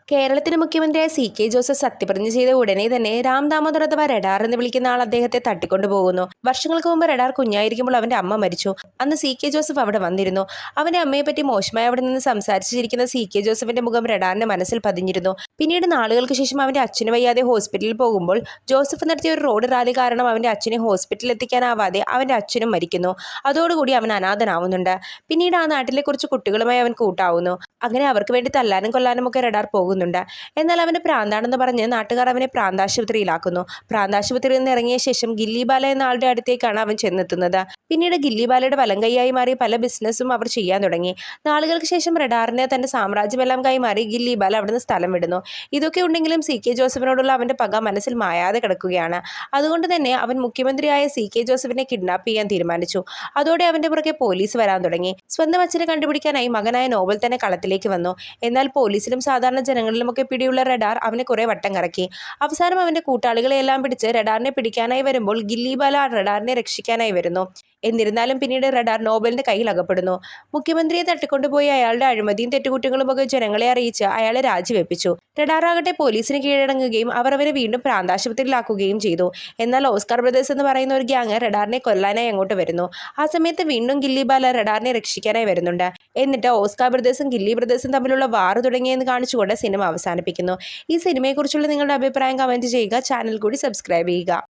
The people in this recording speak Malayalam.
കേരളത്തിന്റെ മുഖ്യമന്ത്രിയായ സി.കെ. ജോസഫ് സത്യപ്രതിജ്ഞ ചെയ്ത ഉടനെ തന്നെ രാം ദാമോദർ അഥവാ റഡാർ എന്ന് വിളിക്കുന്ന ആൾ അദ്ദേഹത്തെ തട്ടിക്കൊണ്ടുപോകുന്നു. വർഷങ്ങൾക്ക് മുമ്പ് റഡാർ കുഞ്ഞായിരിക്കുമ്പോൾ അവന്റെ അമ്മ മരിച്ചു. അന്ന് സി.കെ. ജോസഫ് അവിടെ വന്നിരുന്നു. അവന്റെ അമ്മയെപ്പറ്റി മോശമായി അവിടെ നിന്ന് സംസാരിച്ചിരിക്കുന്ന സി.കെ. ജോസഫിന്റെ മുഖം റഡാറിന്റെ മനസ്സിൽ പതിഞ്ഞിരുന്നു. പിന്നീട് നാളുകൾക്ക് ശേഷം അവന്റെ അച്ഛന് വയ്യാതെ ഹോസ്പിറ്റലിൽ പോകുമ്പോൾ ജോസഫ് നടത്തിയ ഒരു റോഡ് റാലി കാരണം അവന്റെ അച്ഛനെ ഹോസ്പിറ്റലിൽ എത്തിക്കാനാവാതെ അവന്റെ അച്ഛനും മരിക്കുന്നു. അതോടുകൂടി അവൻ അനാഥനാവുന്നുണ്ട്. പിന്നീട് ആ നാട്ടിലെ കുറച്ച് കുട്ടികളുമായി അവൻ കൂട്ടാവുന്നു. അങ്ങനെ അവർക്ക് വേണ്ടി തല്ലാനും കൊല്ലാനും ഒക്കെ റഡാർ പോകുന്നുണ്ട്. എന്നാൽ അവന് പ്രാന്താണെന്ന് പറഞ്ഞ് നാട്ടുകാർ അവനെ പ്രാന്താശുപത്രിയിലാക്കുന്നു. പ്രാന്താശുപത്രിയിൽ നിന്ന് ഇറങ്ങിയ ശേഷം ഗില്ലിബാല എന്ന ആളുടെ അടുത്തേക്കാണ് അവൻ ചെന്നെത്തുന്നത്. പിന്നീട് ഗില്ലിബാലയുടെ വലങ്കൈയായി മാറി പല ബിസിനസ്സും അവർ ചെയ്യാൻ തുടങ്ങി. നാളുകൾക്ക് ശേഷം റഡാറിന് തന്റെ സാമ്രാജ്യമെല്ലാം കൈമാറി ഗില്ലിബാല അവിടുന്ന് സ്ഥലം വിടുന്നു. ഇതൊക്കെ ഉണ്ടെങ്കിലും സി.കെ. ജോസഫിനോടുള്ള അവന്റെ പക മനസ്സിൽ മായാതെ കിടക്കുകയാണ്. അതുകൊണ്ട് തന്നെ അവൻ മുഖ്യമന്ത്രിയായ സി.കെ. ജോസഫിനെ കിഡ്നാപ്പ് ചെയ്യാൻ തീരുമാനിച്ചു. അതോടെ അവന്റെ പുറകെ പോലീസ് വരാൻ തുടങ്ങി. സ്വന്തം അച്ഛനെ കണ്ടുപിടിക്കാനായി മകനായ നോബൽ തന്നെ കളത്തിലേക്ക് വന്നു. എന്നാൽ പോലീസിലും സാധാരണ ജനങ്ങളിലുമൊക്കെ പിടിയുള്ള റഡാർ അവനെ കുറെ വട്ടം കറക്കി. അവസാനം അവന്റെ കൂട്ടാളികളെയെല്ലാം പിടിച്ച് റഡാറിനെ പിടിക്കാനായി വരുമ്പോൾ ഗില്ലിബാല റഡാറിനെ രക്ഷിക്കാനായി വരുന്നു. എന്നിരുന്നാലും പിന്നീട് റഡാർ നോബലിന്റെ കയ്യിൽ അകപ്പെടുന്നു. മുഖ്യമന്ത്രിയെ തട്ടിക്കൊണ്ടുപോയി അയാളുടെ അഴിമതിയും തെറ്റുകുറ്റങ്ങളും ഒക്കെ ജനങ്ങളെ അറിയിച്ച് അയാളെ രാജിവെപ്പിച്ചു. റഡാർ ആകട്ടെ പോലീസിന് കീഴടങ്ങുകയും അവർ അവരെ വീണ്ടും പ്രാന്താശുപത്രിയിലാക്കുകയും ചെയ്തു. എന്നാൽ ഓസ്കാർ ബ്രദേഴ്സ് എന്ന് പറയുന്ന ഒരു ഗ്യാങ് റഡാറിനെ കൊല്ലാനായി അങ്ങോട്ട് വരുന്നു. ആ സമയത്ത് വീണ്ടും ഗില്ലിബാല റഡാറിനെ രക്ഷിക്കാനായി വരുന്നുണ്ട്. എന്നിട്ട് ഓസ്കാർ ബ്രദേഴ്സും ഗില്ലി ബ്രദേഴ്സും തമ്മിലുള്ള വാർ തുടങ്ങിയെന്ന് കാണിച്ചുകൊണ്ട് സിനിമ അവസാനിപ്പിക്കുന്നു. ഈ സിനിമയെക്കുറിച്ചുള്ള നിങ്ങളുടെ അഭിപ്രായം കമന്റ് ചെയ്യുക. ചാനൽ കൂടി സബ്സ്ക്രൈബ് ചെയ്യുക.